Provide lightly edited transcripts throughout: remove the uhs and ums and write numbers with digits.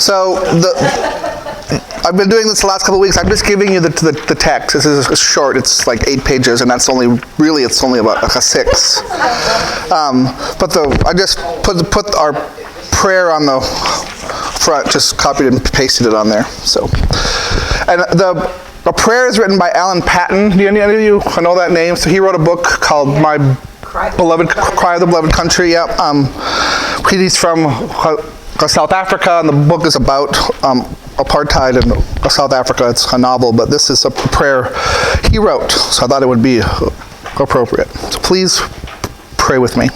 So I've been doing this the last couple of weeks. I'm just giving you the text. This is short. It's like 8 pages, and that's only about like a 6. But I just put our prayer on the front. Just copied and pasted it on there. So, and the prayer is written by Alan Patton. Do any of you know that name? So he wrote a book called My Beloved Cry of the Beloved Country. Yeah. He's from South Africa, and the book is about apartheid in South Africa. It's a novel, but this is a prayer he wrote, so I thought it would be appropriate. So please pray with me.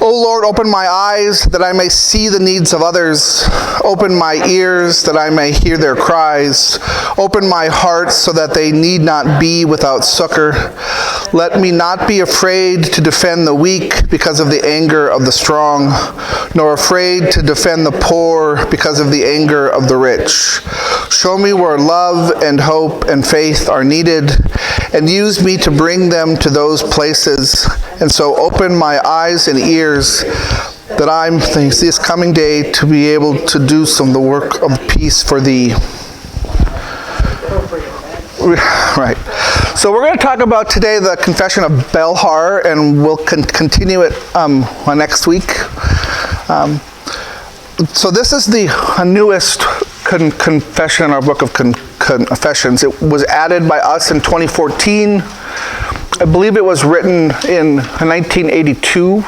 O Lord, open my eyes that I may see the needs of others. Open my ears that I may hear their cries. Open my heart so that they need not be without succor. Let me not be afraid to defend the weak because of the anger of the strong, nor afraid to defend the poor because of the anger of the rich. Show me where love and hope and faith are needed, and use me to bring them to those places. And so open my eyes and ears that I'm this coming day to be able to do some the work of peace for thee. Right. So we're going to talk about today the Confession of Belhar, and we'll continue it next week. So this is the newest confession in our book of confessions. It was added by us in 2014. I believe it was written in 1982.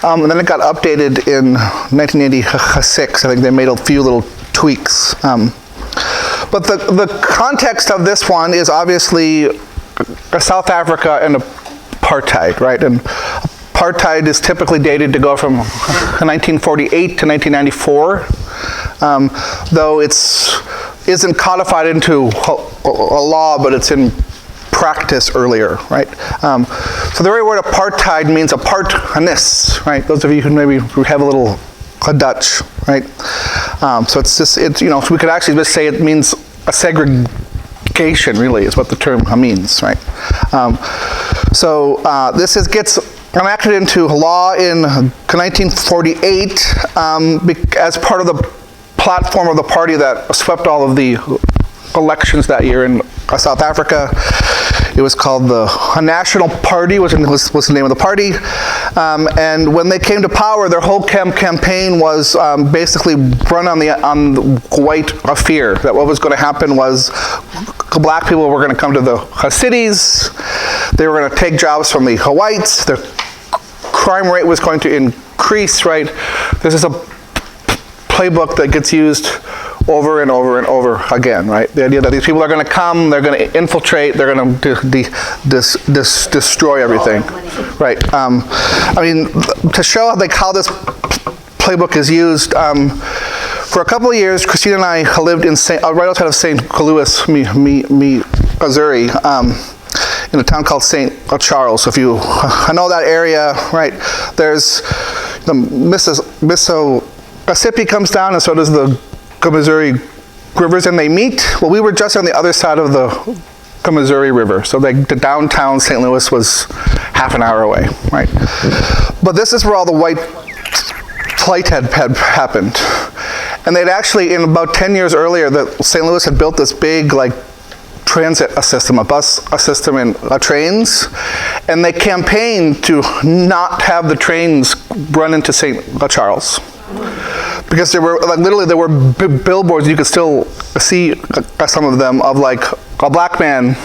And then it got updated in 1986. I think they made a few little tweaks. But the context of this one is obviously South Africa and apartheid, right? And apartheid is typically dated to go from 1948 to 1994, though it isn't codified into a law, but it's in practice earlier, right? So the very word apartheid means apartness, right? Those of you who maybe have a little Dutch, right? So it's just, so we could actually just say it means a segregation, really, is what the term means, right? So this gets enacted into law in 1948 as part of the platform of the party that swept all of the elections that year in South Africa. It was called the National Party, was the name of the party. And when they came to power, their whole campaign was basically run on the white fear, that what was going to happen was black people were going to come to the cities, they were going to take jobs from the whites, their crime rate was going to increase, right? This is a playbook that gets used over and over and over again, right? The idea that these people are going to come, they're going to infiltrate, they're going to destroy everything, right? I mean, to show how this playbook is used, for a couple of years, Christina and I lived in right outside of St. Louis, Missouri, in a town called St. Charles. So if you know that area, right, there's the Mississippi comes down, and so does the Missouri rivers, and they meet. Well, we were just on the other side of the Missouri River, so the downtown St. Louis was half an hour away, right? But this is where all the white flight had happened, and they'd actually, in about 10 years earlier, St. Louis had built this big transit system, a bus system, and trains, and they campaigned to not have the trains run into St. Charles. Because there were there were billboards, you could still see some of them, of a black man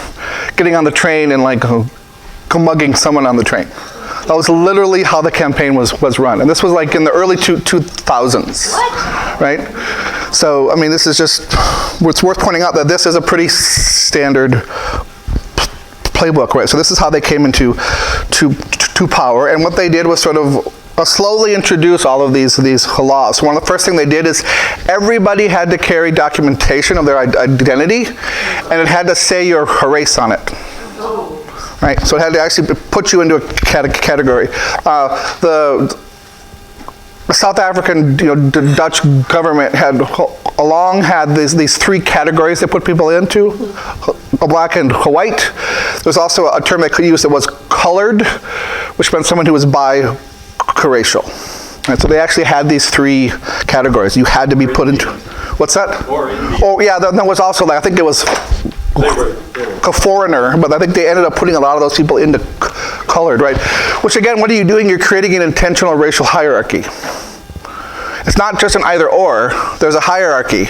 getting on the train and mugging someone on the train. That was literally how the campaign was run, and this was in the early 2000s, right? So I mean, this is just, it's worth pointing out that this is a pretty standard playbook, right? So this is how they came into power, and what they did was sort of slowly introduce all of these laws. One of the first things they did is everybody had to carry documentation of their identity, and it had to say your race on it. Right? So it had to actually put you into a category. The South African, Dutch government had these 3 categories they put people into: black and white. There's also a term they could use that was colored, which meant someone who was biracial. Right, so they actually had these three categories. You had to be put into, what's that? Oh yeah, that was also like, I think it was a foreigner, but I think they ended up putting a lot of those people into colored, right? Which again, what are you doing? You're creating an intentional racial hierarchy. It's not just an either or, there's a hierarchy.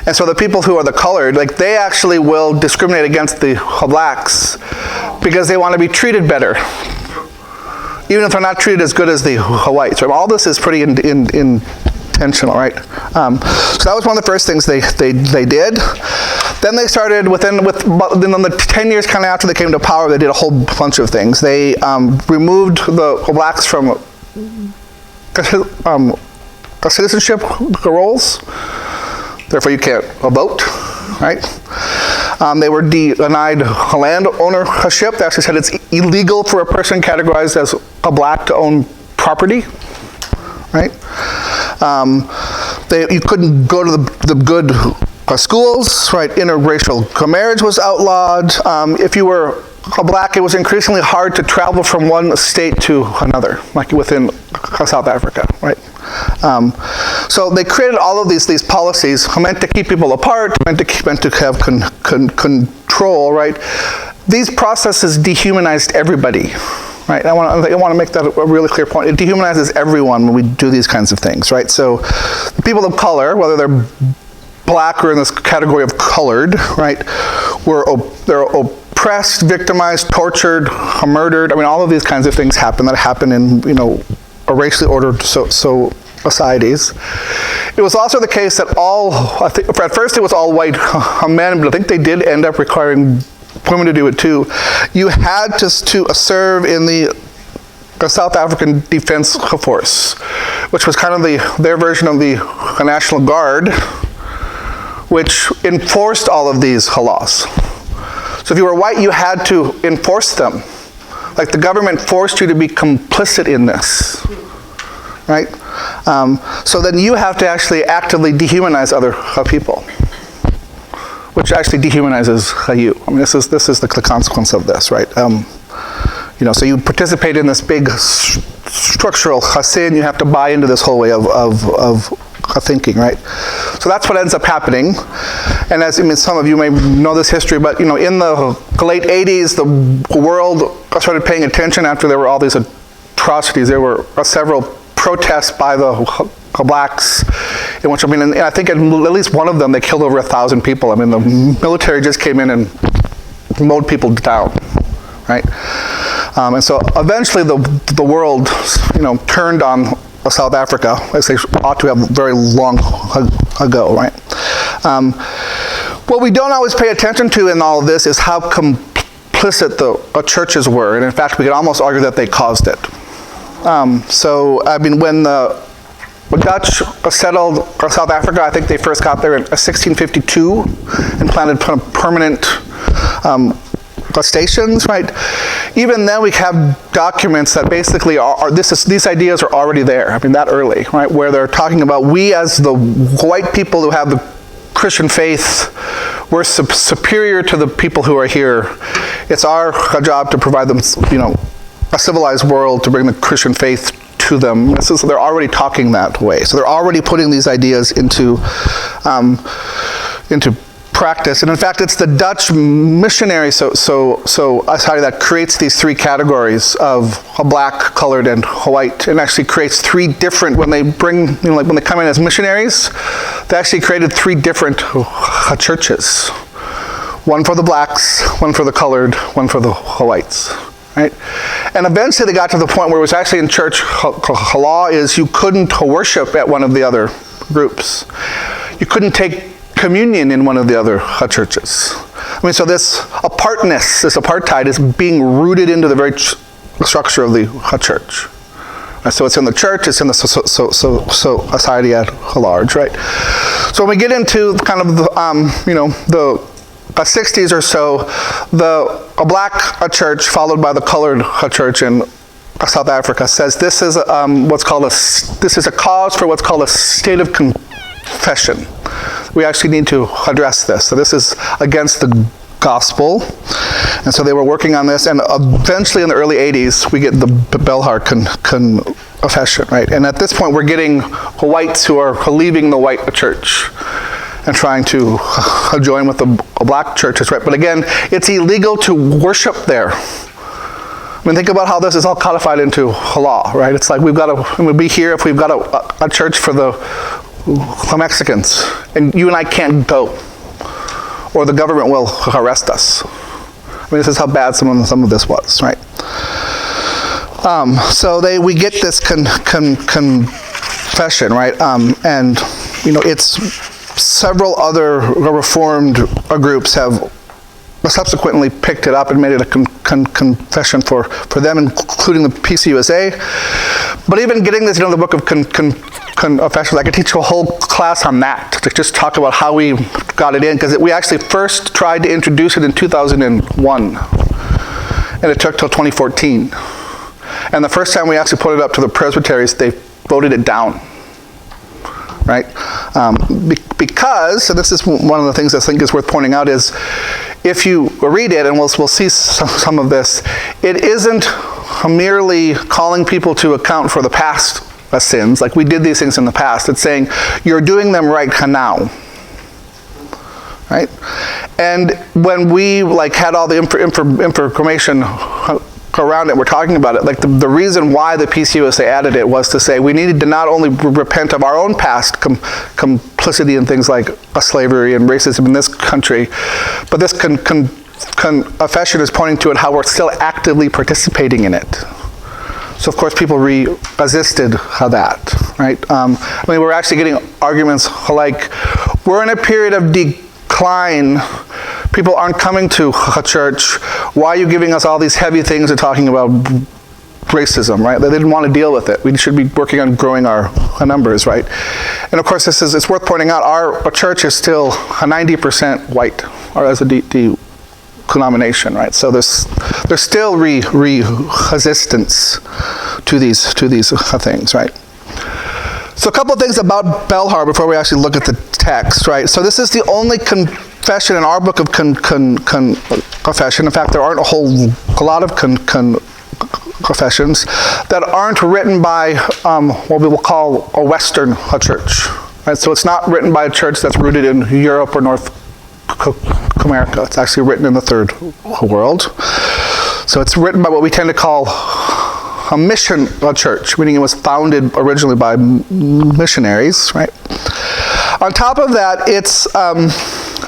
And so the people who are the colored, like they actually will discriminate against the blacks because they want to be treated better, even if they're not treated as good as the whites. Right? All this is pretty intentional, right? So that was one of the first things they did. Then they started within the 10 years kind of after they came to power, they did a whole bunch of things. They removed the blacks from citizenship roles. Therefore, you can't vote, right? They were denied land ownership. They actually said it's illegal for a person categorized as a black to own property, right? You couldn't go to the good schools, right? Interracial marriage was outlawed. If you were a black, it was increasingly hard to travel from one state to another, like within South Africa, right? So they created all of these policies meant to keep people apart, meant to have control, right? These processes dehumanized everybody, right? I want to make that a really clear point. It dehumanizes everyone when we do these kinds of things, right? So the people of color, whether they're black or in this category of colored, right, they're oppressed, victimized, tortured, murdered. I mean, all of these kinds of things happen in, a racially ordered societies. It was also the case that at first it was all white men, but I think they did end up requiring women to do it too. You had to serve in the South African Defense Force, which was kind of their version of the National Guard, which enforced all of these laws. So if you were white, you had to enforce them. Like the government forced you to be complicit in this, right? So then you have to actually actively dehumanize other people, which actually dehumanizes you. I mean, this is the consequence of this, right? So you participate in this big structural sin. You have to buy into this whole way of thinking, right? So that's what ends up happening. And some of you may know this history, but in the late 80s, the world started paying attention after there were all these atrocities. There were several protests by the blacks, in which, and I think at least one of them, they killed over 1,000 people. I mean, the military just came in and mowed people down, right? And so eventually the world, turned on South Africa, as they ought to have very long ago, right? What we don't always pay attention to in all of this is how complicit the churches were, and in fact, we could almost argue that they caused it. When the Dutch settled South Africa, I think they first got there in 1652 and planted permanent stations, right? Even then, we have documents that basically these ideas are already there. I mean, that early, right? Where they're talking about we as the white people who have the Christian faith, we're superior to the people who are here. It's our job to provide them, a civilized world, to bring the Christian faith to them. They're already talking that way. So they're already putting these ideas into practice. And in fact, it's the Dutch missionary society that creates these three categories of black, colored, and white, and actually creates three different, when they bring, when they come in as missionaries, they actually created three different churches. One for the blacks, one for the colored, one for the whites. Right? And eventually they got to the point where it was actually in church law is you couldn't worship at one of the other groups. You couldn't take communion in one of the other churches. So this apartness, this apartheid is being rooted into the very structure of the church. So it's in the church, it's in the society at large, right? So when we get into kind of the 60s or so, a black church followed by the colored church in South Africa says this is a cause for what's called a state of confession. We actually need to address this. So this is against the gospel. And so they were working on this, and eventually in the early 80s, we get the Belhar confession, right? And at this point, we're getting whites who are leaving the white church and trying to join with the black churches, right? But again, it's illegal to worship there. I mean, think about how this is all codified into law, right? It's like we'd be here if we've got a church for the Mexicans, and you and I can't go, or the government will arrest us. I mean, this is how bad some of this was, right? So we get this confession, right? And it's several other Reformed groups have subsequently picked it up and made it a confession for them, including the PCUSA. But even getting this into the book of confessions, I could teach a whole class on that, to just talk about how we got it in, because we actually first tried to introduce it in 2001, and it took till 2014. And the first time we actually put it up to the Presbyterians, they voted it down, right? Because, so this is one of the things I think is worth pointing out, is if you read it, and we'll see some of this, it isn't merely calling people to account for the past sins, like we did these things in the past. It's saying, you're doing them right now. Right? And when we had all the information around it, we're talking about it, the reason why the PCUSA added it was to say we needed to not only repent of our own past complicity in things like slavery and racism in this country, but this confession is pointing to it how we're still actively participating in it. So of course people resisted that, right? We're actually getting arguments like, we're in a period of decline, people aren't coming to a church, why are you giving us all these heavy things and talking about racism, right? They didn't want to deal with it. We should be working on growing our numbers, right? And of course it's worth pointing out, our church is still 90% white, or as a denomination, right? So there's still resistance to these things, right? So a couple of things about Belhar before we actually look at the text, right? So this is the only confession in our book of confession. In fact, there aren't a lot of confessions that aren't written by what we will call a Western church, right? So it's not written by a church that's rooted in Europe or North America. It's actually written in the Third World. So it's written by what we tend to call a mission church, meaning it was founded originally by missionaries, right? On top of that, it's, I'm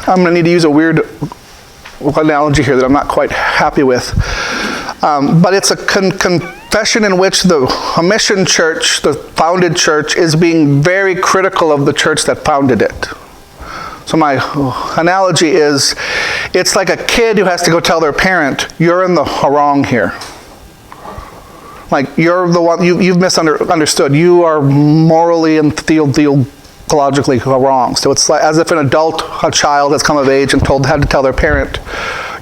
going to need to use a weird analogy here that I'm not quite happy with, but it's a confession in which a mission church, the founded church, is being very critical of the church that founded it. So my analogy is, it's like a kid who has to go tell their parent, you're in the wrong here. Like, you're the one, you've misunderstood. You are morally and theologically wrong. So it's like as if a child has come of age and had to tell their parent,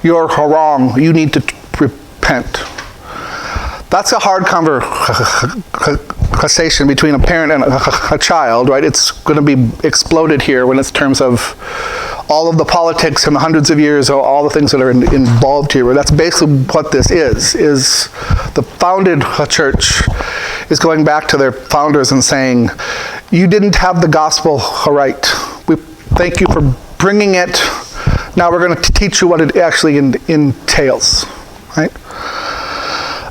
you're wrong, you need to repent. That's a hard conversation between a parent and a child, right? It's going to be exploded here when it's terms of all of the politics and the hundreds of years, all the things that are involved here. That's basically what this is the founded church is going back to their founders and saying, you didn't have the gospel right. We thank you for bringing it. Now we're going to teach you what it actually entails, right?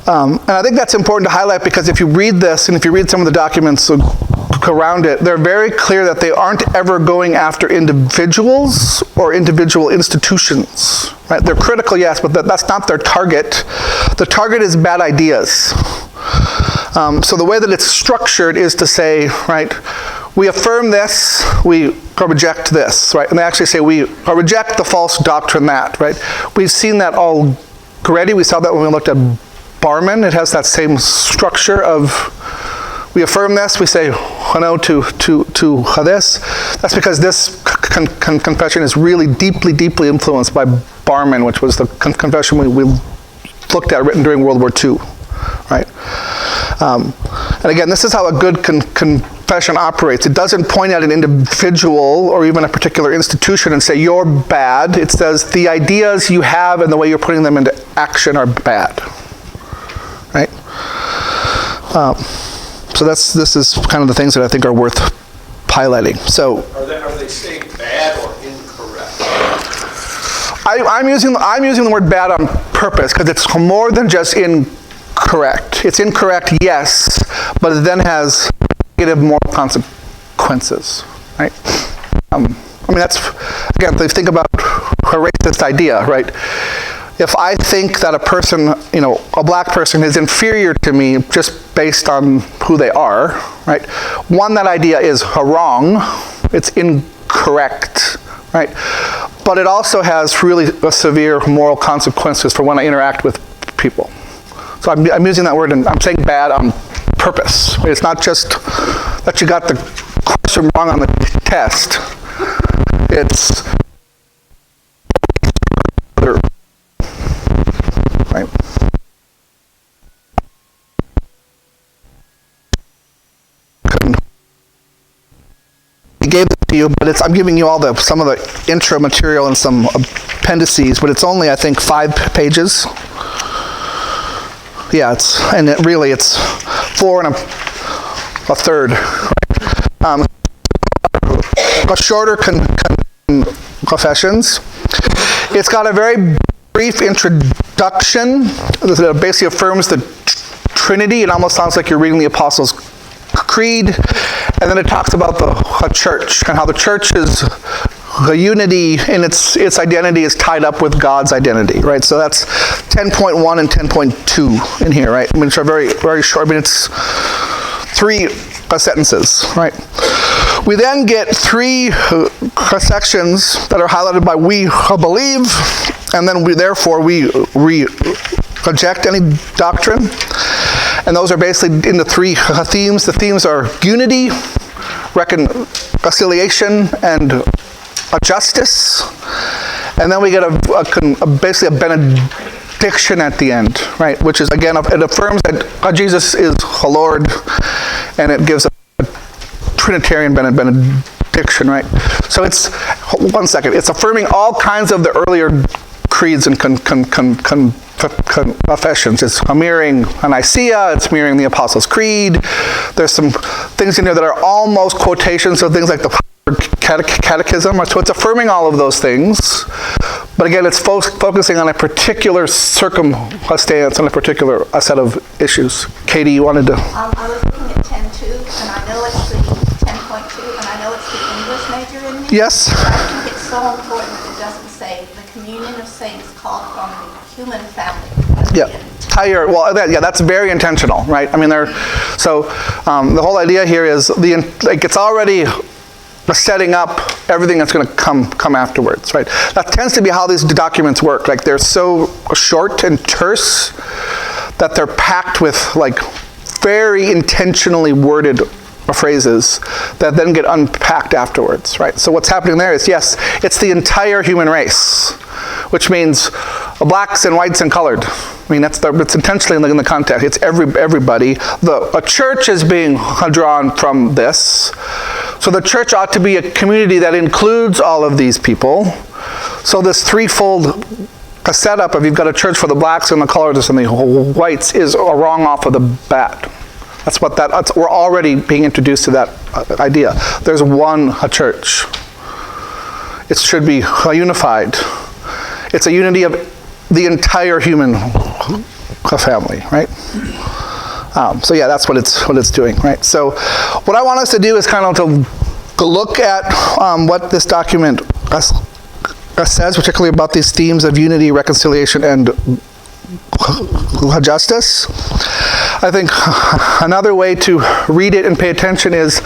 And I think that's important to highlight, because if you read this, and if you read some of the documents around it, they're very clear that they aren't ever going after individuals or individual institutions, right? They're critical, yes, but that's not their target. The target is bad ideas. So the way that it's structured is to say, right, we affirm this, we reject this, right? And they actually say we reject the false doctrine that, right? We've seen that already. We saw that when we looked at Barman. It has that same structure of we affirm this, we say no to this. That's because this confession is really deeply influenced by Barman, which was the confession we looked at, written during World War II, right? And again, this is how a good confession operates. It doesn't point at an individual or even a particular institution and say you're bad. It says the ideas you have and the way you're putting them into action are bad. Right? So this is kind of the things that I think are worth highlighting. So are they saying bad or incorrect? I'm using the word bad on purpose because it's more than just incorrect. It's incorrect, yes, but it then has negative moral consequences, right? I mean, that's, again, if you think about a racist idea, right? If I think that a person, a black person is inferior to me just based on who they are, right? One, that idea is wrong. It's incorrect, right? But it also has really severe moral consequences for when I interact with people. So I'm using that word, and I'm saying bad on purpose. It's not just that you got the question wrong on the test. It's right. I gave it to you, but I'm giving you all some of the intro material and some appendices, but it's only, I think, 5 pages. Yeah, it's 4 and a third. Right? Shorter confessions. It's got a very brief introduction that basically affirms the Trinity. It almost sounds like you're reading the Apostles' Creed. And then it talks about the church and how the church is the unity in its identity is tied up with God's identity, right? So that's 10.1 and 10.2 in here, right? I mean, it's very, very short. I mean, it's 3 sentences, right? We then get 3 sections that are highlighted by "we believe," and then we reject any doctrine. And those are basically into 3 themes. The themes are unity, reconciliation, and justice. And then we get basically a benediction at the end, right? Which is, again, it affirms that Jesus is Lord, and it gives a Trinitarian benediction, right? So it's, one second, it's affirming all kinds of the earlier creeds and confessions. It's mirroring Nicaea, it's mirroring the Apostles' Creed. There's some things in there that are almost quotations of things like the Catechism. So it's affirming all of those things. But again, it's focusing on a particular circumstance and a particular set of issues. Katie, you wanted to... I was looking at 10.2, and I know it's the 10.2, and I know it's the English major in me. Yes. But I think it's so important that it doesn't say the communion of saints called from the human family. That's very intentional, right? I mean, the whole idea here is it's already setting up everything that's going to come afterwards, right? That tends to be how these documents work. Like, they're so short and terse that they're packed with very intentionally worded phrases that then get unpacked afterwards, right? So what's happening there is, yes, it's the entire human race, which means blacks and whites and colored. I mean, it's intentionally in the context. It's everybody. A church is being drawn from this. So the church ought to be a community that includes all of these people. So this threefold setup of you've got a church for the blacks and the coloreds and the whites is wrong off of the bat. We're already being introduced to that idea. There's one church. It should be unified. It's a unity of the entire human family, right? So yeah, that's what it's doing, right? So what I want us to do is kind of to look at what this document says, particularly about these themes of unity, reconciliation, and justice. I think another way to read it and pay attention is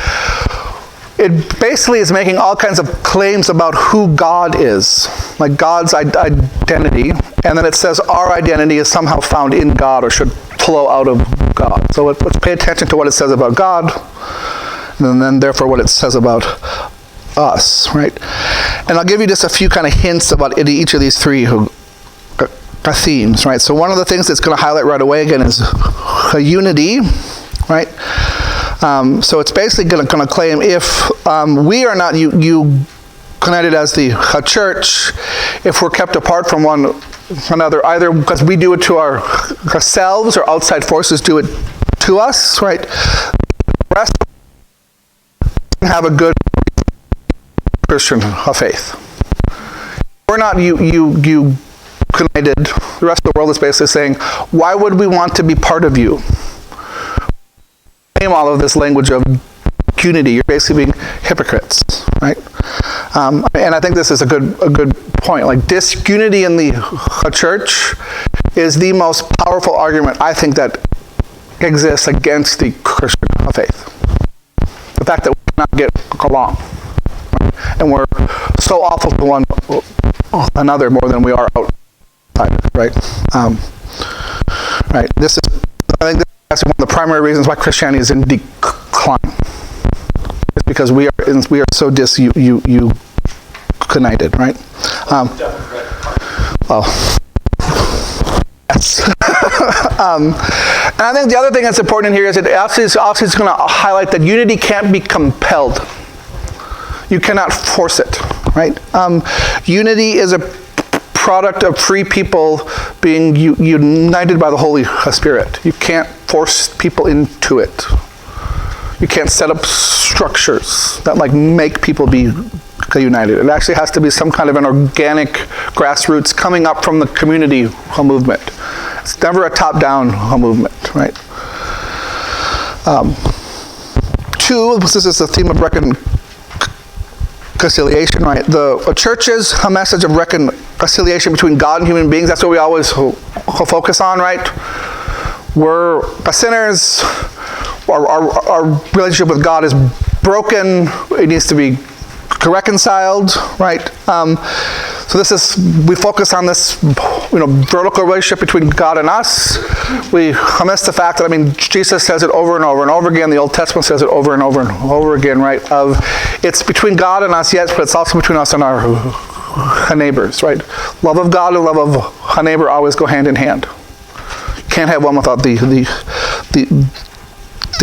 it basically is making all kinds of claims about who God is, like God's identity, and then it says our identity is somehow found in God or should flow out of God. So let's pay attention to what it says about God, and then therefore what it says about us, right? And I'll give you just a few kind of hints about each of these 3 themes, right? So one of the things that's going to highlight right away again is unity, right? So it's basically going to claim if we are not united as the church, if we're kept apart from one another, either because we do it to ourselves or outside forces do it to us, right? rest have a good Christian faith. We're not you united. The rest of the world is basically saying, why would we want to be part of you? All of this language of unity, you're basically being hypocrites, right? And I think this is a good point. Like, disunity in the church is the most powerful argument I think that exists against the Christian faith. The fact that we cannot get along, right? And we're so awful to one another more than we are outside, right? Right. This is, I think, that's one of the primary reasons why Christianity is in decline. It's because we are so disunited, right? Yes. And I think the other thing that's important in here is it obviously is going to highlight that unity can't be compelled. You cannot force it, right? Unity is a product of free people being united by the Holy Spirit. You can't force people into it. You can't set up structures that make people be united. It actually has to be some kind of an organic grassroots coming up from the community movement. It's never a top-down movement, right? Two, this is the theme of reconciliation, right? The church is a message of reconciliation between God and human beings. That's what we always focus on, right? We're sinners. Our relationship with God is broken. It needs to be reconciled, right? So we focus on this, vertical relationship between God and us. We miss the fact that, Jesus says it over and over and over again. The Old Testament says it over and over and over again, right? It's between God and us, yes, but it's also between us and our neighbors, right? Love of God and love of a neighbor always go hand in hand. You can't have one without the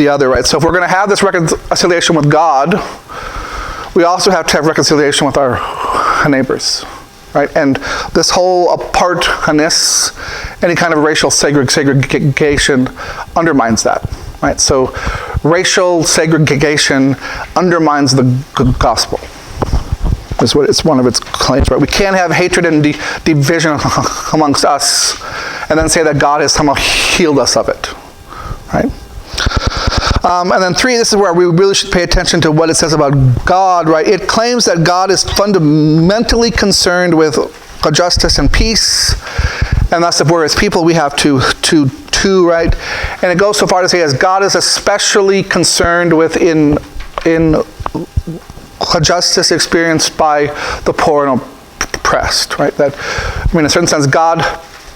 other, right? So if we're going to have this reconciliation with God, we also have to have reconciliation with our neighbors, right? And this whole apartness, any kind of racial segregation undermines that, right? So racial segregation undermines the gospel. It's one of its claims, right? We can't have hatred and division amongst us and then say that God has somehow healed us of it, right? And then three, this is where we really should pay attention to what it says about God, right? It claims that God is fundamentally concerned with justice and peace, and thus if we're his people, we have to, right? And it goes so far to say as God is especially concerned with in justice experienced by the poor and oppressed, right? That, in a certain sense, God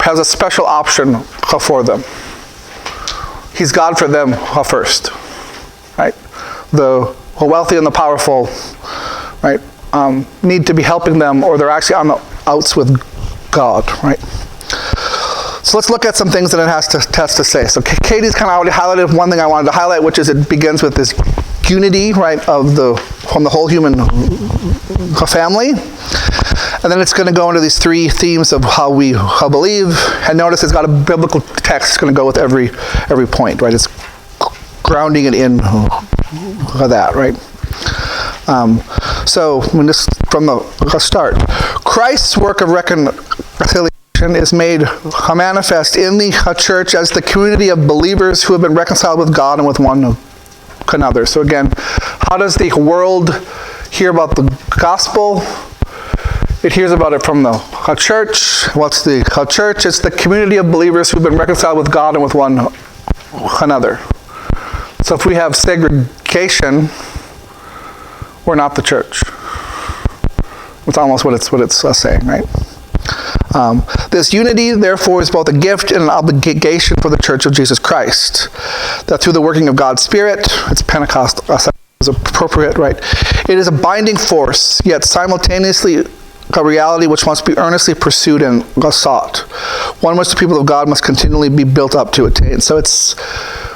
has a special option for them. He's God for them first, right? The wealthy and the powerful, right, need to be helping them, or they're actually on the outs with God, right? So let's look at some things that it has to say. So Katie's kind of already highlighted one thing I wanted to highlight, which is it begins with this unity, right, from the whole human family. And then it's going to go into these three themes of how we believe. And notice it's got a biblical text. It's going to go with every point, right? It's grounding it in that, right? So just from the start, Christ's work of reconciliation is made manifest in the church as the community of believers who have been reconciled with God and with one another. So again, how does the world hear about the gospel? It hears about it from the church. What's the church? It's the community of believers who've been reconciled with God and with one another. So if we have segregation, we're not the church. It's almost what it's saying, right? This unity, therefore, is both a gift and an obligation for the Church of Jesus Christ. That through the working of God's Spirit, it's Pentecost is appropriate, right? It is a binding force, yet simultaneously a reality which must be earnestly pursued and sought. One which the people of God must continually be built up to attain. So it's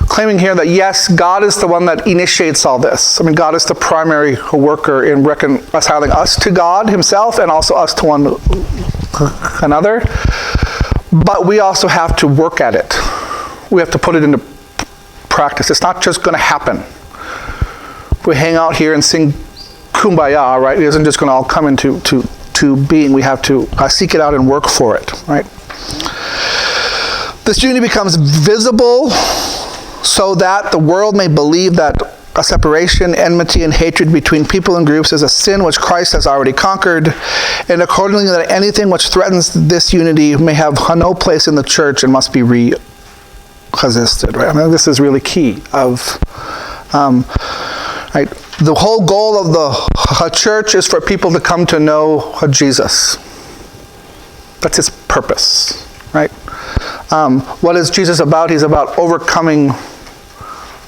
claiming here that yes, God is the one that initiates all this. God is the primary worker in reconciling us to God himself and also us to one another. But we also have to work at it. We have to put it into practice. It's not just going to happen. we hang out here and sing kumbaya, right? It isn't just going to all come into to being. We have to seek it out and work for it, right? This unity becomes visible so that the world may believe that a separation, enmity, and hatred between people and groups is a sin which Christ has already conquered, and accordingly that anything which threatens this unity may have no place in the church and must be resisted, right? I mean, this is really key of, right? The whole goal of the church is for people to come to know Jesus. That's his purpose, right? What is Jesus about? He's about overcoming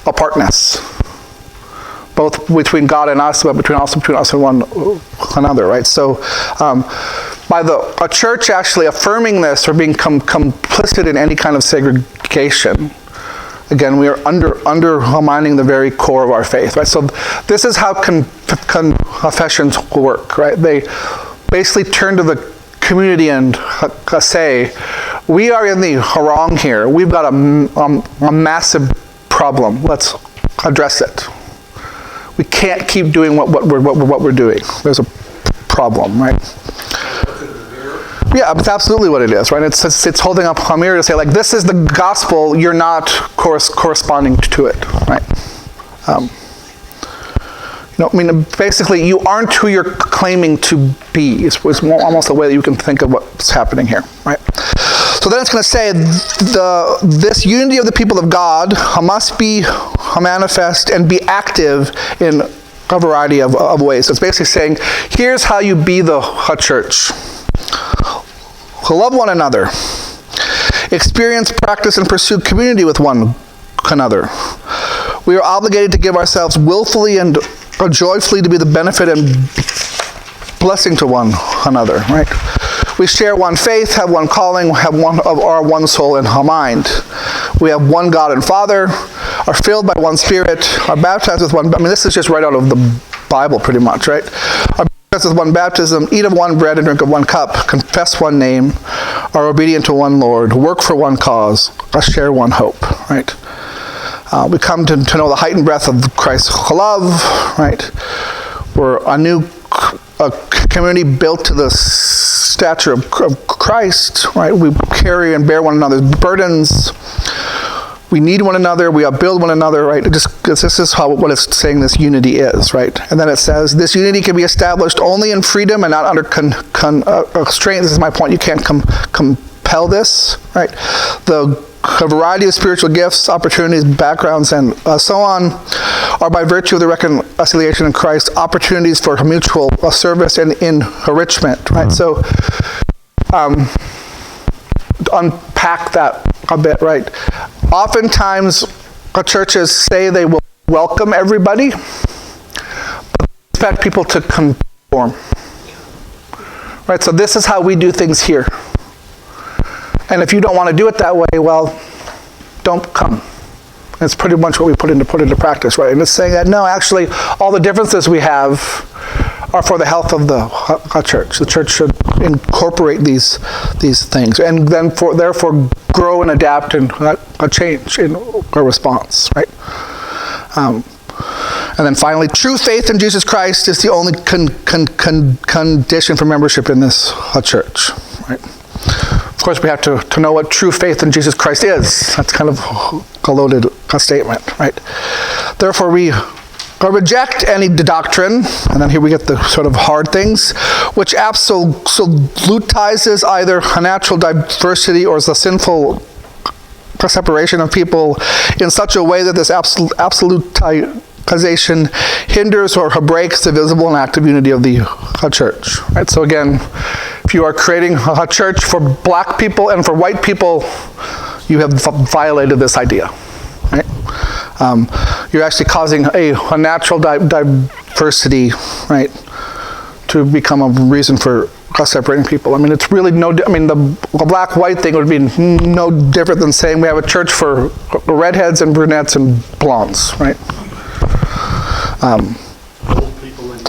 apartness, both between God and us, but between us and one another, right? So, by a church actually affirming this or being complicit in any kind of segregation, again, we are undermining the very core of our faith, right? So, this is how confessions work, right? They basically turn to the community and say, we are in the wrong here. We've got a massive problem. Let's address it. We can't keep doing what we're doing. There's a problem, right? Yeah, it's absolutely what it is, right? It's holding up a mirror to say, like, this is the gospel. You're not corresponding to it, right? I mean, basically, you aren't who you're claiming to be. It's almost a way that you can think of what's happening here, right? So then it's going to say this unity of the people of God must be manifest and be active in a variety of ways. So it's basically saying, here's how you be the church. Love one another. Experience, practice, and pursue community with one another. We are obligated to give ourselves willfully and joyfully to be the benefit and blessing to one another, right? We share one faith, have one calling, have one soul and mind. We have one God and Father, are filled by one Spirit, are baptized with one. I mean, this is just right out of the Bible, pretty much, right? Are baptized with one baptism, eat of one bread and drink of one cup, confess one name, are obedient to one Lord, work for one cause, share one hope, right? We come to know the height and breadth of Christ's love, right? We're a new community built to the stature of Christ, right? We carry and bear one another's burdens. We need one another. We upbuild one another, right? This is what it's saying this unity is, right? And then it says, this unity can be established only in freedom and not under constraint. This is my point. You can't compel this, right? A variety of spiritual gifts, opportunities, backgrounds, and so on are by virtue of the reconciliation in Christ opportunities for mutual service and enrichment, right? So, unpack that a bit, right? Oftentimes, churches say they will welcome everybody, but expect people to conform, right? So this is how we do things here. And if you don't want to do it that way, well, don't come. It's pretty much what we put into practice, right? And it's saying that, no, actually, all the differences we have are for the health of the church. The church should incorporate these things and then therefore grow and adapt and change in our response, right? And then finally, true faith in Jesus Christ is the only condition for membership in this church, right? Of course, we have to know what true faith in Jesus Christ is. That's kind of a loaded statement, right? Therefore, we reject any doctrine, and then here we get the sort of hard things, which absolutizes either a natural diversity or the sinful separation of people in such a way that this absolutization hinders or breaks the visible and active unity of the church, right? So again, if you are creating a church for black people and for white people, you have violated this idea, right? You're actually causing a natural diversity, right, to become a reason for separating people. I mean, it's really the black-white thing would be no different than saying we have a church for redheads and brunettes and blondes, right?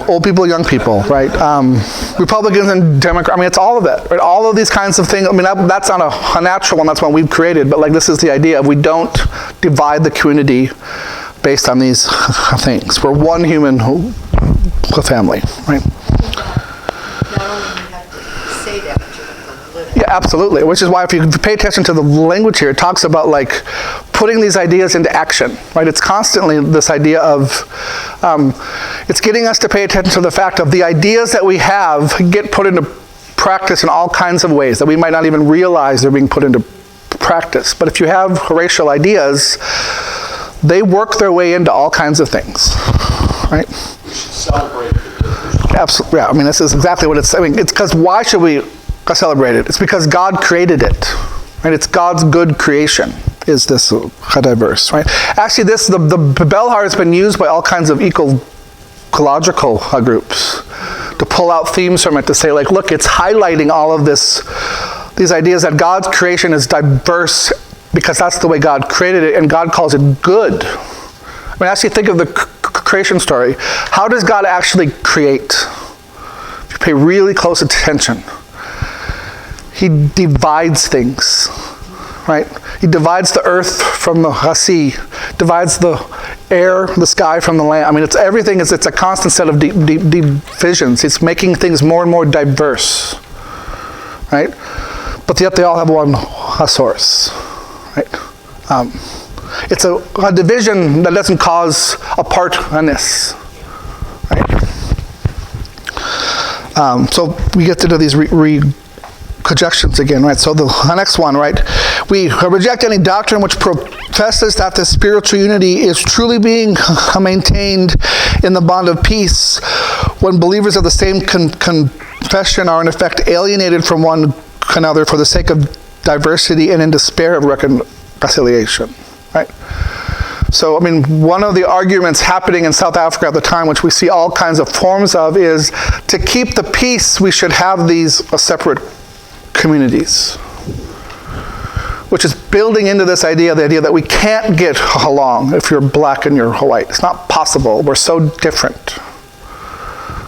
Old people, young people, right? Republicans and Democrats. I mean, it's all of it, right? All of these kinds of things. I mean, that's not a natural one. That's one we've created. But like, this is the idea of we don't divide the community based on these things. We're one human family, right? Not only do you have to say that, but you have to live it. Yeah, absolutely. Which is why if you pay attention to the language here, it talks about like putting these ideas into action, right? It's constantly this idea of, it's getting us to pay attention to the fact of the ideas that we have get put into practice in all kinds of ways that we might not even realize they're being put into practice. But if you have racial ideas, they work their way into all kinds of things, right? Celebrate the difference. Absolutely. Yeah, I mean, this is exactly what it's, I mean, it's because why should we celebrate it? It's because God created it, right? It's God's good creation, is this diverse, right? Actually, the bellhar has been used by all kinds of ecological groups to pull out themes from it to say, like, look, it's highlighting all of these ideas that God's creation is diverse because that's the way God created it, and God calls it good. I mean, actually think of the creation story. How does God actually create? If you pay really close attention, He divides things, right? He divides the earth from the sea, divides the air, the sky from the land. I mean, it's a constant set of divisions. It's making things more and more diverse, right? But yet they all have one source, right? It's a division that doesn't cause apartness, right? So we get into these projections again, right? So the next one, right? We reject any doctrine which professes that the spiritual unity is truly being maintained in the bond of peace when believers of the same confession are in effect alienated from one another for the sake of diversity and in despair of reconciliation, right? So, I mean, one of the arguments happening in South Africa at the time, which we see all kinds of forms of, is to keep the peace, we should have these separate communities, which is building into this idea, the idea that we can't get along if you're black and you're white. It's not possible. We're so different.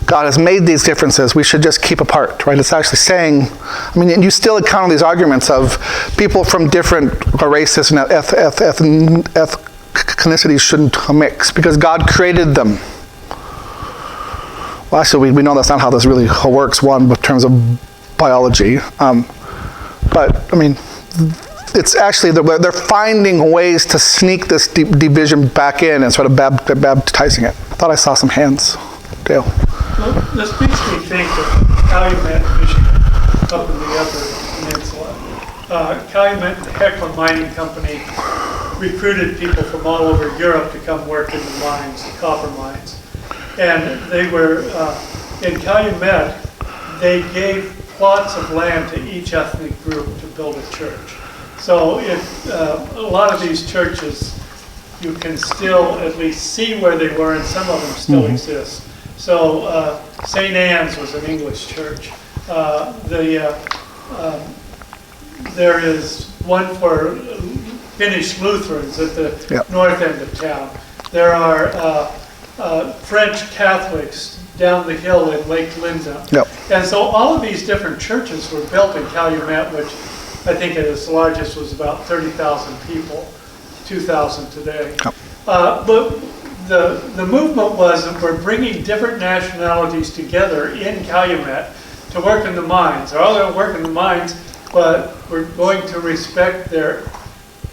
God has made these differences. We should just keep apart, right? It's actually saying, I mean, you still encounter these arguments of people from different races and ethnicities shouldn't mix because God created them. Well, actually, we know that's not how this really works, one, in terms of biology. But, I mean, it's actually, they're finding ways to sneak this division back in and sort of baptizing it. I thought I saw some hands. Dale. Well, this makes me think of Calumet, Michigan, up in the Upper Peninsula. Calumet, the Hecla Mining Company, recruited people from all over Europe to come work in the mines, the copper mines. And they were, in Calumet, they gave plots of land to each ethnic group to build a church. So if a lot of these churches, you can still at least see where they were, and some of them still exist. So St. Anne's was an English church. There is one for Finnish Lutherans at the north end of town. There are French Catholics down the hill in Lake Linda. And so all of these different churches were built in Calumet, which I think at its largest was about 30,000 people, 2,000 today. But the movement was that we're bringing different nationalities together in Calumet to work in the mines. They're all going to work in the mines, but we're going to respect their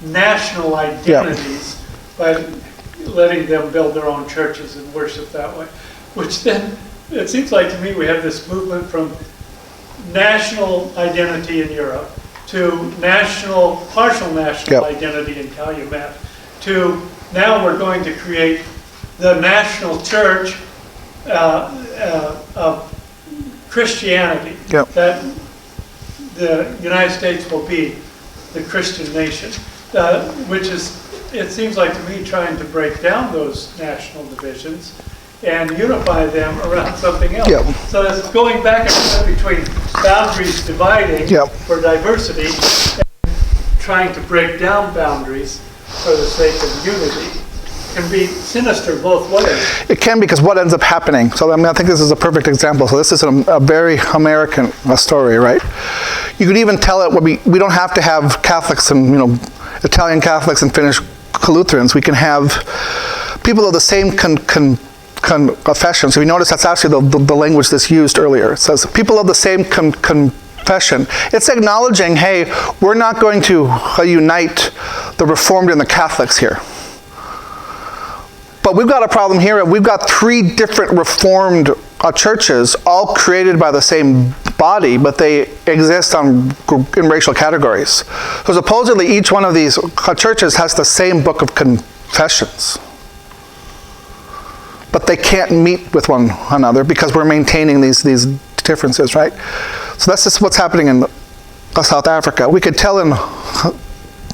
national identities by letting them build their own churches and worship that way. Which then, it seems like to me we have this movement from national identity in Europe to partial national identity in Calumet to now we're going to create the national church of Christianity, that the United States will be the Christian nation, which is, it seems like to me, trying to break down those national divisions and unify them around something else. So it's going back and forth between boundaries dividing for diversity and trying to break down boundaries for the sake of unity. Can be sinister both ways. It can, because what ends up happening, so I mean, I think this is a perfect example. So this is a very American story, right? You could even tell it when we don't have to have Catholics and, Italian Catholics and Finnish Lutherans. We can have people of the same confession. So if you notice, that's actually the language that's used earlier. It says, people of the same confession. It's acknowledging, hey, we're not going to unite the Reformed and the Catholics here. But we've got a problem here. We've got 3 different Reformed churches, all created by the same body, but they exist in racial categories. So supposedly each one of these churches has the same book of confessions. But they can't meet with one another because we're maintaining these differences, right? So that's just what's happening in South Africa. We could tell in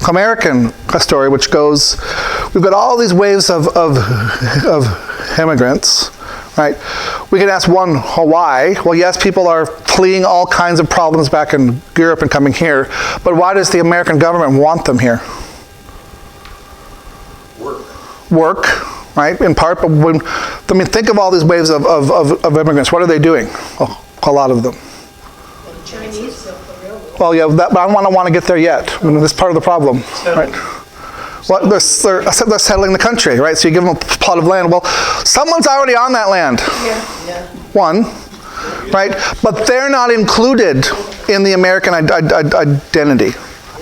American story, which goes, we've got all these waves of immigrants, right? We can ask one, why? Well, yes, people are fleeing all kinds of problems back in Europe and coming here, but why does the American government want them here? Work, right? In part, but think of all these waves of immigrants. What are they doing? Oh, a lot of them. Chinese. Well, yeah, but I don't want to get there yet. That's part of the problem, right? Well, they're settling the country, right? So you give them a plot of land. Well, someone's already on that land. Yeah. One, right? But they're not included in the American identity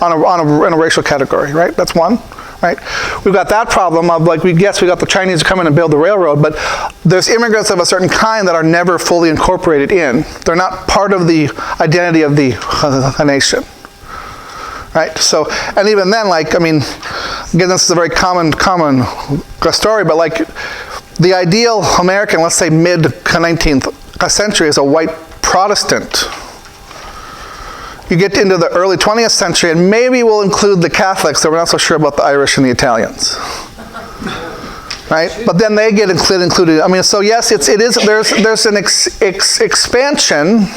in a racial category, right? That's one, right? We've got that problem of we got the Chinese come in and build the railroad, but there's immigrants of a certain kind that are never fully incorporated in. They're not part of the identity of the nation. Right? So, and even then, again, this is a very common story, but the ideal American, let's say mid-19th century, is a white Protestant. You get into the early 20th century, and maybe we'll include the Catholics, so we're not so sure about the Irish and the Italians. Right? But then they get included. So yes, there's an expansion,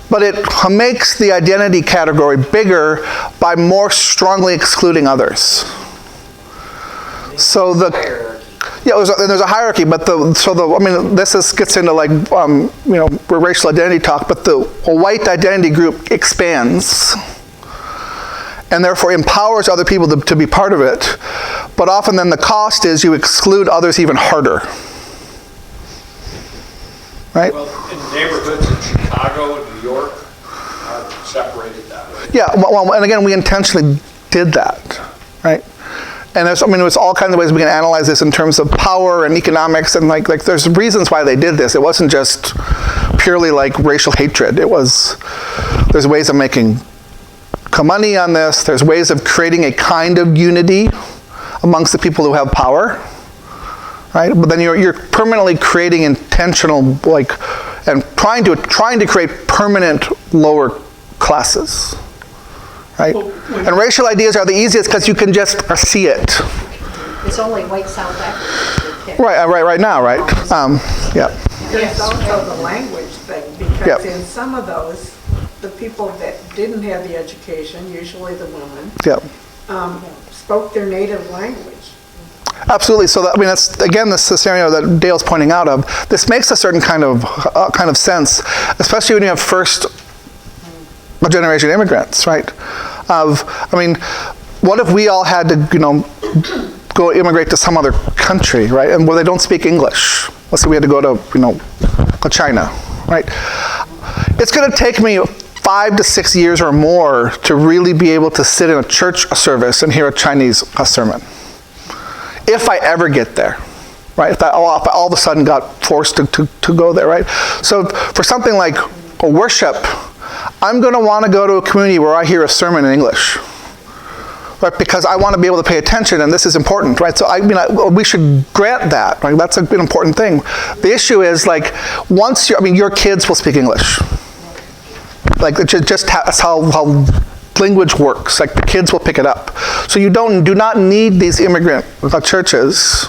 but it makes the identity category bigger by more strongly excluding others. So there's a hierarchy, but this gets into racial identity talk, but a white identity group expands and therefore empowers other people to be part of it. But often then the cost is you exclude others even harder. Right? Well, in neighborhoods in Chicago and New York are separated that way. Yeah, well, and again, we intentionally did that, right? And there's all kinds of ways we can analyze this in terms of power and economics, and there's reasons why they did this. It wasn't just purely racial hatred. There's ways of making money on this. There's ways of creating a kind of unity amongst the people who have power. Right, but then you're permanently creating intentional, and trying to create permanent lower classes, right? And racial ideas are the easiest because you can just see it. It's only white South Africans. Right now, right? Yeah. There's also the language thing, because Yep. in some of those, the people that didn't have the education, usually the women, Yeah. spoke their native language. Absolutely. So that's again the scenario that Dale's pointing out of. This makes a certain kind of sense, especially when you have first generation immigrants, right? What if we all had to go immigrate to some other country, right? And where they don't speak English. Let's say we had to go to China, right? It's going to take me 5 to 6 years or more to really be able to sit in a church service and hear a Chinese sermon. If I ever get there, right? If I all of a sudden got forced to go there, right? So for something like a worship, I'm going to want to go to a community where I hear a sermon in English, right? Because I want to be able to pay attention, and this is important, right? So we should grant that, right? That's an important thing. The issue is once your kids will speak English. That's how language works. The kids will pick it up. So you do not need these immigrant churches,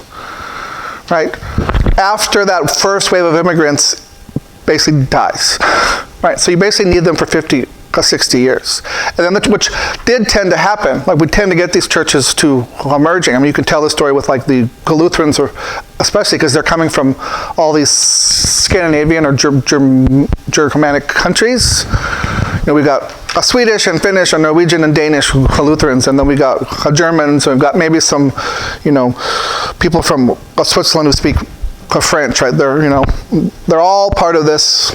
right? After that first wave of immigrants basically dies, right? So you basically need them for 50 or 60 years. And then which did tend to happen. We tend to get these churches to emerging. You can tell the story with the Lutherans, or especially because they're coming from all these Scandinavian or Germanic countries. We've got Swedish and Finnish and Norwegian and Danish Lutherans, and then we got Germans, and we've got maybe some, people from Switzerland who speak French, right? They're all part of this,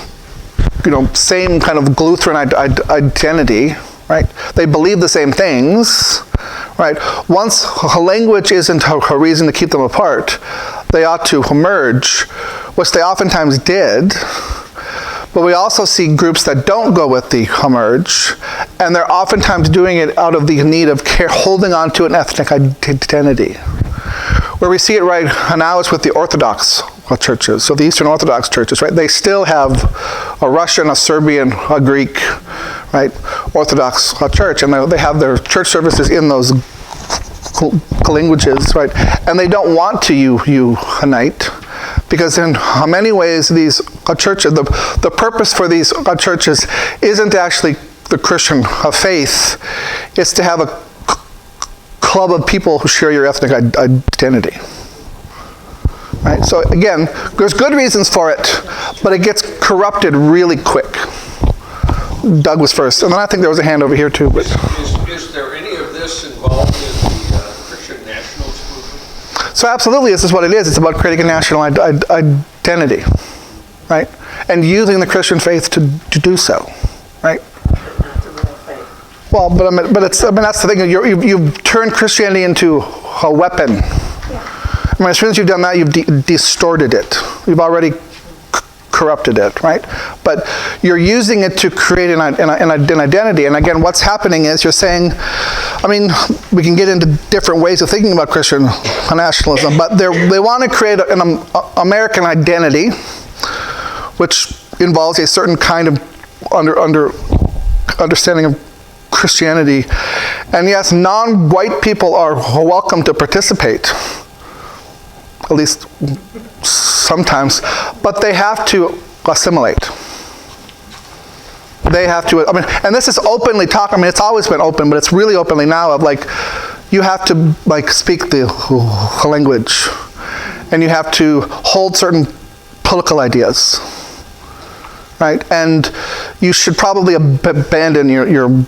same kind of Lutheran identity, right? They believe the same things, right? Once a language isn't a reason to keep them apart, they ought to merge, which they oftentimes did. But we also see groups that don't go with the merge, and they're oftentimes doing it out of the need of holding on to an ethnic identity. Where we see it right now is with the Orthodox churches, so the Eastern Orthodox churches, right? They still have a Russian, a Serbian, a Greek, right, Orthodox church, and they have their church services in those languages, right? And they don't want to unite, because in many ways these churches, the purpose for these churches isn't actually the Christian faith. It's to have a club of people who share your ethnic identity. Right? So again, there's good reasons for it, but it gets corrupted really quick. Doug was first, and then I think there was a hand over here too. But Is there any of this involved in the Christian nationalist movement? so absolutely, this is what it is. It's about creating a national identity, right? And using the Christian faith to do so, right? Not the real faith. Well, but that's the thing. You've turned Christianity into a weapon. As soon as you've done that, you've distorted it. You've already corrupted it, right? But you're using it to create an identity. And again, what's happening is you're saying, we can get into different ways of thinking about Christian nationalism, but they want to create an American identity, which involves a certain kind of understanding of Christianity. And yes, non-white people are welcome to participate, at least sometimes, but they have to assimilate. They have to, and this is openly talked, it's always been open, but it's really openly now of you have to speak the language, and you have to hold certain political ideas, right? And you should probably abandon your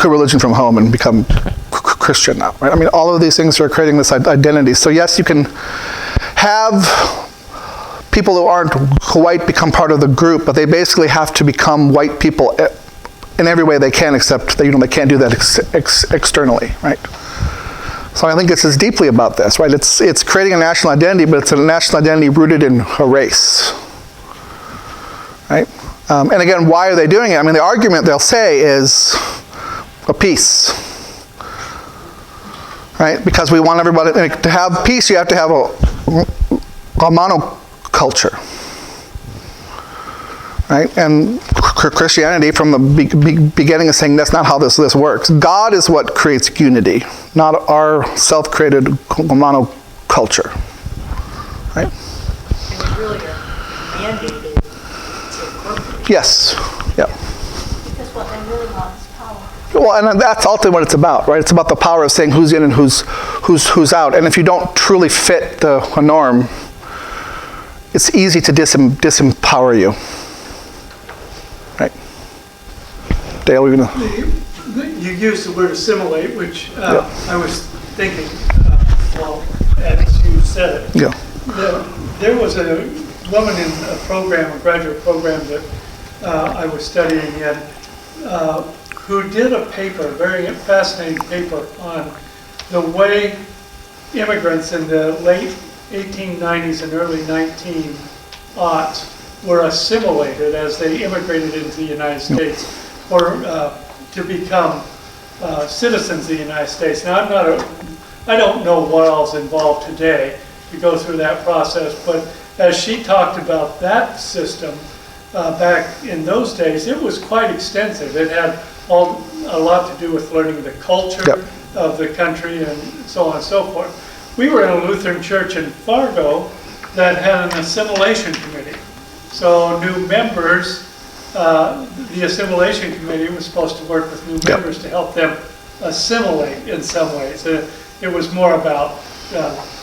religion from home and become Christian now, right? All of these things are creating this identity. So yes, you can have people who aren't white become part of the group, but they basically have to become white people in every way they can, except they can't do that externally, right? So I think it's as deeply about this, right? It's creating a national identity, but it's a national identity rooted in a race, right? And again, why are they doing it? The argument they'll say is a peace, right? Because we want everybody to have peace. You have to have a monoculture, right? And Christianity, from the beginning, is saying that's not how this works. God is what creates unity, not our self-created monoculture, right? And you really are mandated to incorporate. Yes. Yeah. Because what they really want is power. Well, and that's ultimately what it's about, right? It's about the power of saying who's in and who's out. And if you don't truly fit the norm, it's easy to disempower you, right? Dale, we're gonna. You used the word assimilate, which I was thinking, as you said it. Yeah. There was a woman in a graduate program that I was studying in, who did a paper, a very fascinating paper, on the way immigrants in the late 1890s and early 1900s were assimilated as they immigrated into the United States or to become citizens of the United States. Now, I don't know what else involved today to go through that process, but as she talked about that system back in those days, it was quite extensive. It had a lot to do with learning the culture of the country and so on and so forth. We were in a Lutheran church in Fargo that had an assimilation committee. So new members, the assimilation committee was supposed to work with new members to help them assimilate in some ways. It was more about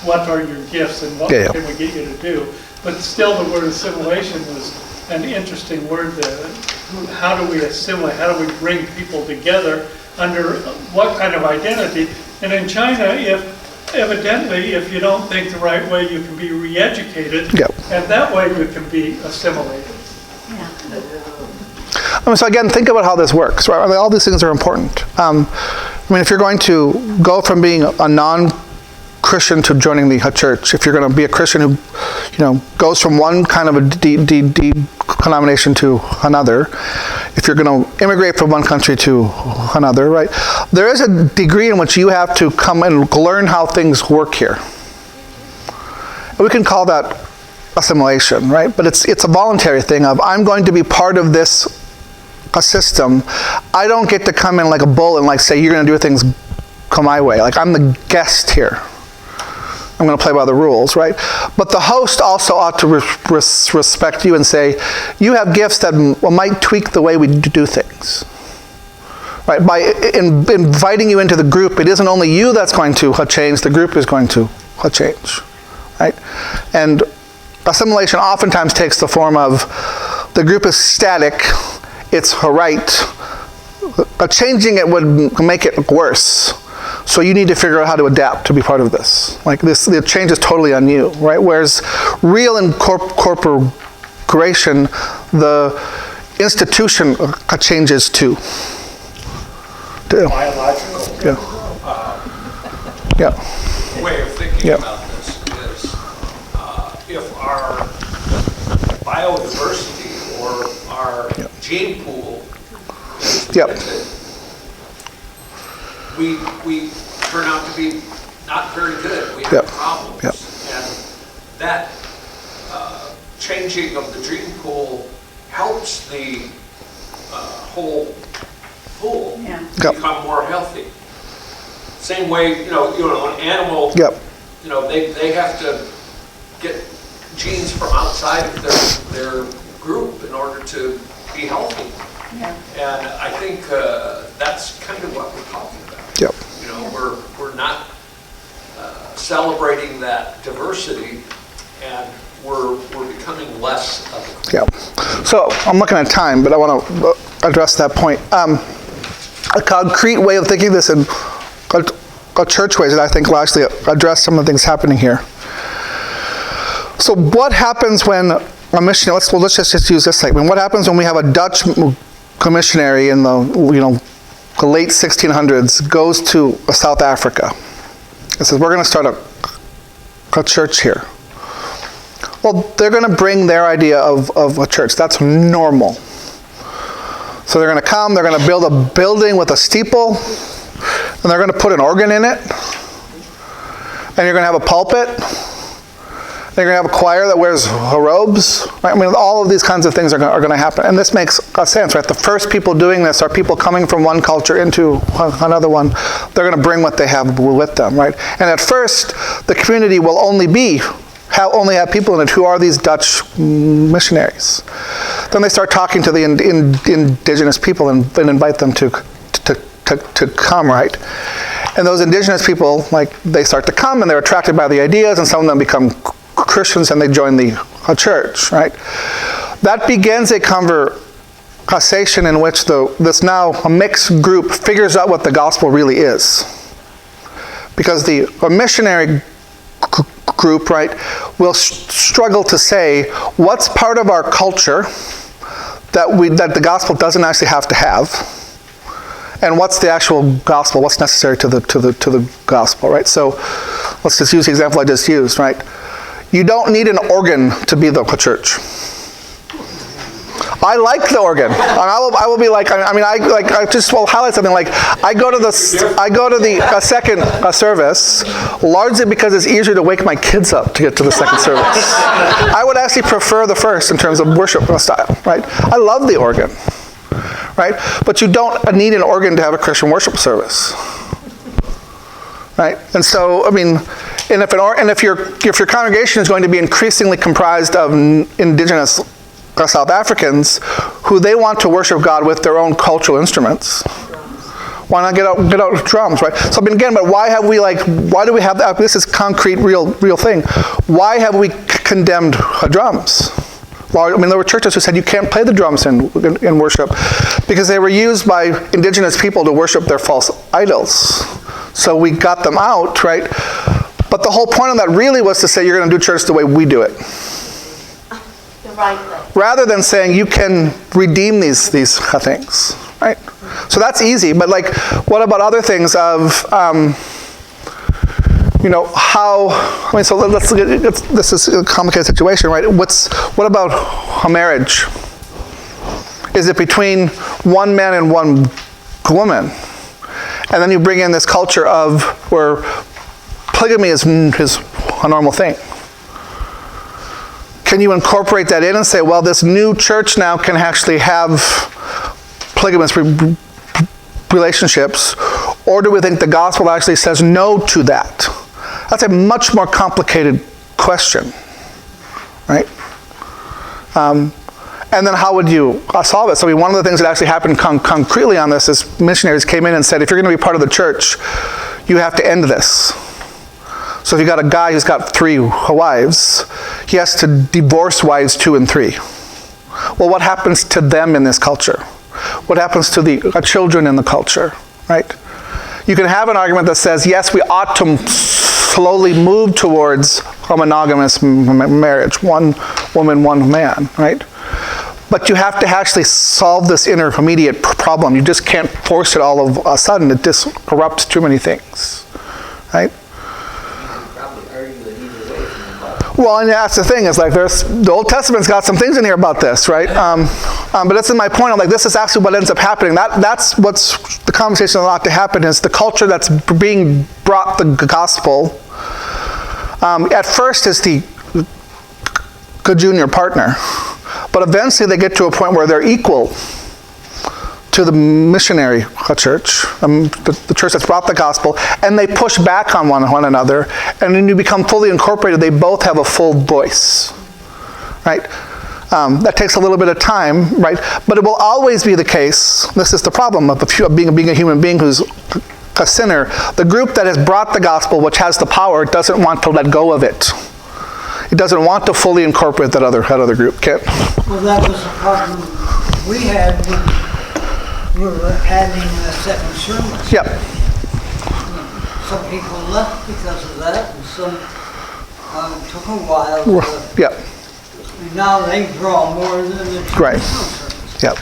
what are your gifts and what can we get you to do. But still the word assimilation was an interesting word there. How do we assimilate? How do we bring people together under what kind of identity? And in China, evidently, if you don't think the right way, you can be re-educated, Yep. and that way you can be assimilated. So again, think about how this works, right? I mean, all these things are important. If you're going to go from being a non-Christian to joining the church, if you're going to be a Christian who, goes from one kind of a denomination to another, if you're going to immigrate from one country to another, right? There is a degree in which you have to come and learn how things work here. We can call that assimilation, right? But it's a voluntary thing of, I'm going to be part of this a system. I don't get to come in like a bull and say, you're going to do things come my way. Like, I'm the guest here. I'm going to play by the rules, right? But the host also ought to respect you and say, you have gifts that might tweak the way we do things. Right? By inviting you into the group, it isn't only you that's going to change, the group is going to change. Right? And assimilation oftentimes takes the form of, the group is static, it's right. Changing it would make it worse. So you need to figure out how to adapt to be part of this. The change is totally on you, right? Whereas real incorporation, the institution changes too. Biological way of thinking about this is if our biodiversity or our gene pool is limited, we turn out to be not very good. We have problems. And that changing of the gene pool helps the whole pool become more healthy. Same way, an animal, they have to get genes from outside of their group in order to be healthy. And I think that's kind of what we're talking about. We're not celebrating that diversity, and we're becoming less of it. So I'm looking at time, but I want to address that point. A concrete way of thinking this in a church way that I think will actually address some of the things happening here. So what happens when a missionary, let's just use this statement. What happens when we have a Dutch missionary in the late 1600s goes to South Africa and says, we're going to start a church here? Well, they're going to bring their idea of a church. That's normal. So they're going to come, they're going to build a building with a steeple, and they're going to put an organ in it, and you're going to have a pulpit, and you're going to have a choir that wears robes. Right? All of these kinds of things are going to happen. And this makes sense, right? The first people doing this are people coming from one culture into another one. They're going to bring what they have with them, right? And at first, the community will only have people in it who are these Dutch missionaries. Then they start talking to the indigenous people and invite them to come, right? And those indigenous people, they start to come and they're attracted by the ideas, and some of them become Christians and they join the church, right? That begins a conversation in which this now a mixed group figures out what the gospel really is. Because a missionary group, right, will struggle to say what's part of our culture that the gospel doesn't actually have to have, and what's the actual gospel, what's necessary to the gospel, right? So let's just use the example I just used, right? You don't need an organ to be the church. I like the organ. I will be I just will highlight something like I go to the second service largely because it's easier to wake my kids up to get to the second service. I would actually prefer the first in terms of worship style, right? I love the organ, right? But you don't need an organ to have a Christian worship service, right? And so if your congregation is going to be increasingly comprised of indigenous South Africans who they want to worship God with their own cultural instruments, why not get out drums, right? So again, but why do we have that? This is concrete, real thing. Why have we condemned drums? there were churches who said you can't play the drums in worship because they were used by indigenous people to worship their false idols. So we got them out, right? But the whole point of that really was to say you're going to do church the way we do it. The right way. Rather than saying you can redeem these things, right? So that's easy, but like, what about other things of, so let's look at, this is a complicated situation, right? What about a marriage? Is it between one man and one woman? And then you bring in this culture of where polygamy is a normal thing. Can you incorporate that in and say, well, this new church now can actually have polygamous relationships, or do we think the gospel actually says no to that? That's a much more complicated question, right? And then how would you solve it? So one of the things that actually happened concretely on this is missionaries came in and said, if you're going to be part of the church, you have to end this. So if you got a guy who's got 3 wives, he has to divorce wives 2 and 3. Well, what happens to them in this culture? What happens to the children in the culture, right? You can have an argument that says, yes, we ought to slowly move towards a monogamous marriage, one woman, one man, right? But you have to actually solve this intermediate problem. You just can't force it all of a sudden. It disrupts too many things, right? Well, and that's the thing, is like the Old Testament's got some things in here about this, right? But that's in my point. I'm like, this is actually what ends up happening. That's what's the conversation that ought to happen, is the culture that's being brought the gospel. At first is the good junior partner, but eventually they get to a point where they're equal to the missionary church, the church that's brought the gospel, and they push back on one another, and then you become fully incorporated. They both have a full voice, right? That takes a little bit of time, right? But it will always be the case. This is the problem of being a human being who's a sinner. The group that has brought the gospel, which has the power, doesn't want to let go of it. It doesn't want to fully incorporate that other group. Kent? Well, that was the problem we had when we were adding a second service. Yep. Some people left because of that, and some took a while. Yep. And now they draw more than the Right. service. Yep.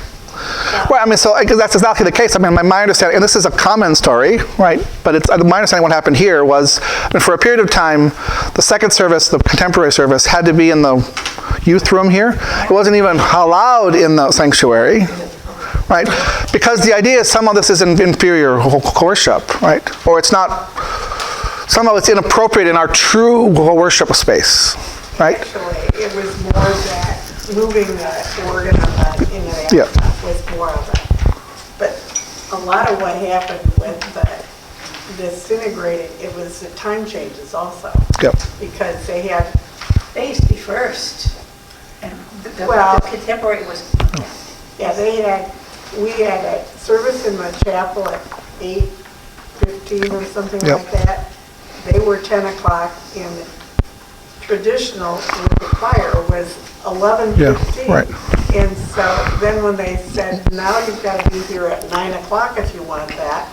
Right, I mean, so because that's exactly the case. I mean, my understanding, and this is a common story, right? But it's my understanding what happened here was, for a period of time, the second service, the contemporary service, had to be in the youth room here. It wasn't even allowed in the sanctuary, right? Because the idea is somehow this is inferior worship, right? Or it's not, somehow it's inappropriate in our true worship space, right? Actually, it was more that moving the organ in the was more of it. But a lot of what happened with the disintegrating, it was the time changes also. Yep. Because they had, They used to be first. And the contemporary was, we had a service in the chapel at 8:15 or something like that. They were 10 o'clock, and traditional with the choir was 11:15. Yeah, right. And so then when they said, now you've got to be here at 9 o'clock if you want that,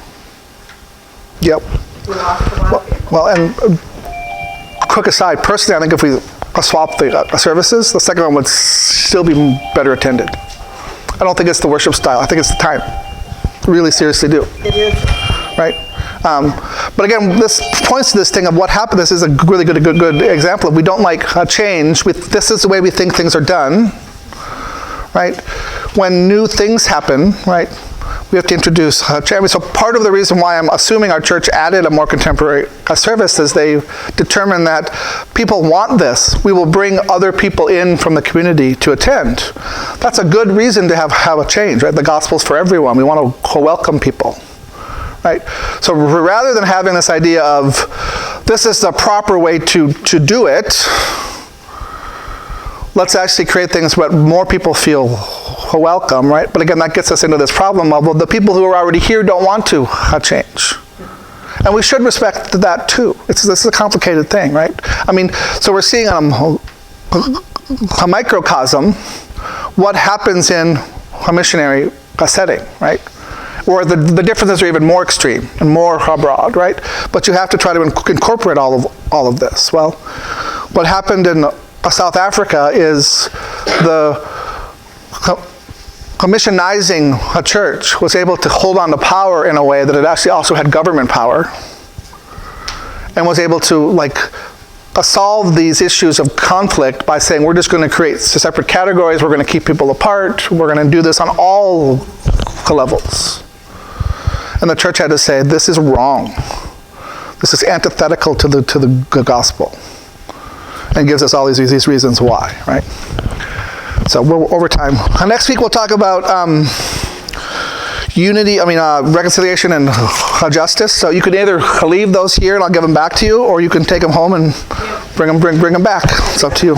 Yep. we lost a lot of people. Well, and quick aside, personally, I think if we swap the services, the second one would still be better attended. I don't think it's the worship style. I think it's the time. Really seriously do. It is. Right? But again, this points to this thing of what happened. This is a really good example of we don't like a change. This is the way we think things are done. Right? When new things happen, right, we have to introduce change. So part of the reason why I'm assuming our church added a more contemporary service is they determined that people want this. We will bring other people in from the community to attend. That's a good reason to have a change, right? The gospel's for everyone. We want to welcome people. Right? So rather than having this idea of this is the proper way to do it, let's actually create things where more people feel welcome, right? But again, that gets us into this problem of, well, the people who are already here don't want to change. And we should respect that too. This is a complicated thing, right? I mean, so we're seeing on a a microcosm what happens in a missionary setting, right? Or the differences are even more extreme and more abroad, right? But you have to try to incorporate all of this. Well, what happened in South Africa is the commissionizing a church was able to hold on to power in a way that it actually also had government power, and was able to solve these issues of conflict by saying we're just going to create separate categories, we're going to keep people apart, we're going to do this on all the levels. And the church had to say, this is wrong. This is antithetical to the gospel. And gives us all these reasons why, right? So we're over time. Next week we'll talk about reconciliation and justice. So you can either leave those here and I'll give them back to you, or you can take them home and bring them back. It's up to you.